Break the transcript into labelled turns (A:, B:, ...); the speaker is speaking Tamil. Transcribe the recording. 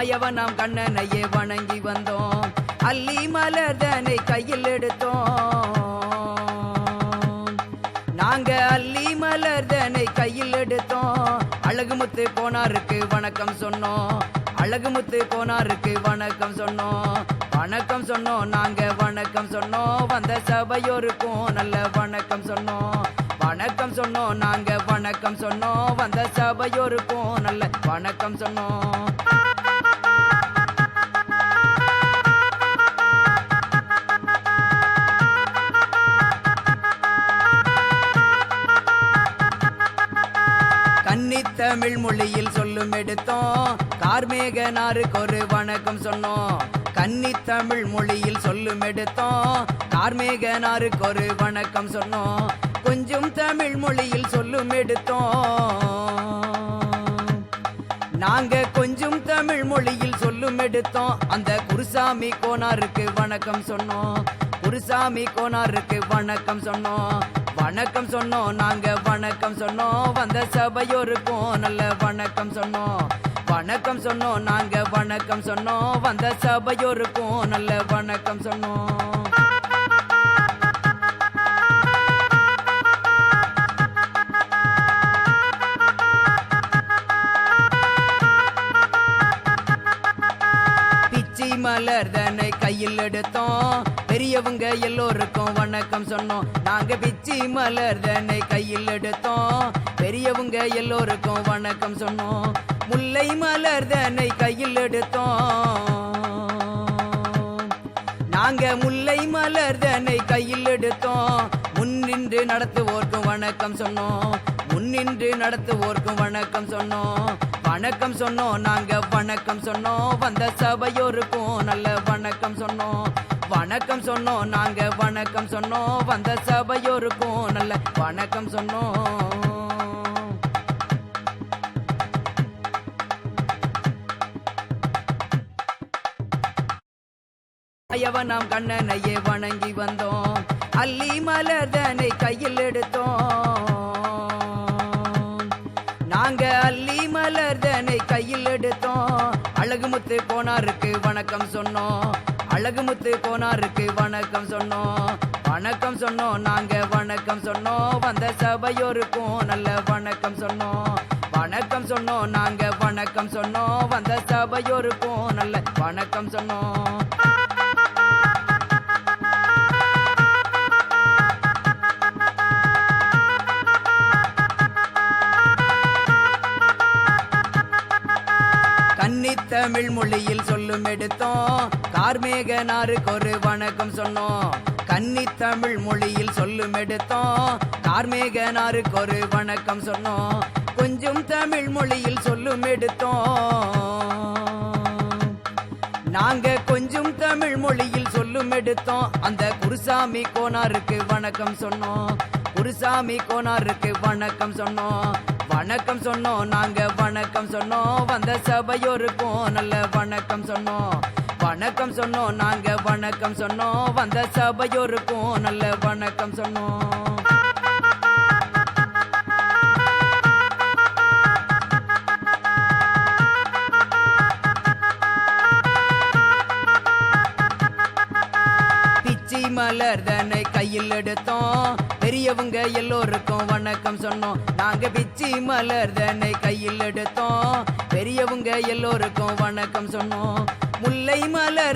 A: அயவனாம் கண்ணனையே வணங்கி வந்தோம். அல்லி மலர்தனை கையில் எடுத்தோம். நாங்க அல்லி மலர்தனை கையில் எடுத்தோம். அழகுமுத்து கோனாருக்கு வணக்கம் சொன்னோம். அழகுமுத்து கோனாருக்கு வணக்கம் சொன்னோம். வணக்கம் சொன்னோம், நாங்க வணக்கம் சொன்னோம். வந்த சபையோருக்கும் நல்ல வணக்கம் சொன்னோம். வணக்கம் சொன்னோம், நாங்க வணக்கம் சொன்னோம். வந்த சபையோருக்கும் நல்ல வணக்கம் சொன்னோம். கன்னித்தமிழ் மொழியில் சொல்லும் எடுத்தோம். கார்மேகனாருக்கு ஒரு வணக்கம் சொன்னோம். கன்னித்தமிழ் மொழியில் சொல்லும் எடுத்தோம். கார்மேகனாருக்கு ஒரு வணக்கம் சொன்னோம். கொஞ்சம் தமிழ் மொழியில் சொல்லும் எடுத்தோம். நாங்க கொஞ்சம் தமிழ் மொழியில் சொல்லும் எடுத்தோம். அந்த குருசாமி கோனாருக்கு வணக்கம் சொன்னோம். குருசாமி கோனாருக்கு வணக்கம் சொன்னோம். வணக்கம் சொன்னோம், நாங்க வணக்கம் சொன்னோம். வந்த சபையோருக்கும் நல்ல வணக்கம் சொன்னோம். வணக்கம் சொன்னோம், நாங்க வணக்கம் சொன்னோம். வந்த சபையோருக்கும் நல்ல வணக்கம் சொன்னோம். பிச்சி மலர்தனை கையில் எடுத்தோம். பெரியவங்க எல்லோருக்கும் வணக்கம் சொன்னோம். நாங்க பிச்சி மலர்தனை கையில் எடுத்தோம். பெரியவங்க எல்லோருக்கும் வணக்கம் சொன்னோம். முல்லை மலர்தனை கையில் எடுத்தோம். நாங்க முல்லை மலர்தனை கையில் எடுத்தோம். முன்னின்று நடத்துவோர்க்கும் வணக்கம் சொன்னோம். முன்னின்று நடத்துவோர்க்கும் வணக்கம் சொன்னோம். வணக்கம் சொன்னோம், நாங்க வணக்கம் சொன்னோம். வந்த சபையோருக்கும் நல்ல வணக்கம் சொன்னோம். வணக்கம் சொன்னோம், நாங்க வணக்கம் சொன்னோம். வந்த சபையோருக்கும் நல்ல வணக்கம் சொன்னோம். அயவனாம் கண்ணனையே வணங்கி வந்தோம். அல்லி மலர்தனை கையில் எடுத்தோம். நாங்க அல்லி மலர்தனை கையில் எடுத்தோம். அழகுமுத்து கோனாருக்கு வணக்கம் சொன்னோம். அழகுமுத்து கோனாருக்கு வணக்கம் சொன்னோம். வணக்கம் சொன்னோம், நாங்க வணக்கம் சொன்னோம். வந்த சபையோருக்கும் நல்ல வணக்கம் சொன்னோம். வணக்கம் சொன்னோம், நாங்க வணக்கம் சொன்னோம். வந்த சபையோருக்கும் நல்ல வணக்கம் சொன்னோம். கன்னித்தமிழ் மொழியில் சொல்லும் எடுத்தோம். கார்மேகனாருக்கு ஒரு வணக்கம் சொன்னோம். கன்னித்தமிழ் மொழியில் சொல்லும் எடுத்தோம். கார்மேகனாருக்கு ஒரு வணக்கம் சொன்னோம். கொஞ்சம் தமிழ் மொழியில் சொல்லும் எடுத்தோம். நாங்க கொஞ்சம் தமிழ் மொழியில் சொல்லும் எடுத்தோம். அந்த குருசாமி கோனாருக்கு வணக்கம் சொன்னோம். குருசாமி கோனாருக்கு வணக்கம் சொன்னோம். வணக்கம் சொன்னோம், நாங்க வணக்கம் சொன்னோம். வந்த சபையோருக்கும் நல்ல வணக்கம் சொன்னோம். வணக்கம் சொன்னோம், நாங்க வணக்கம் சொன்னோம். வந்த சபையோருக்கும் நல்ல வணக்கம் சொன்னோம். பிச்சி மலர்தனை கையில் எடுத்தோம். பெரியவங்க எல்லோருக்கும் வணக்கம் சொன்னோம். நாங்க பிச்சி மலர்தனை கையில் எடுத்தோம். பெரியவங்க எல்லோருக்கும் வணக்கம் சொன்னோம். முல்லை மலர்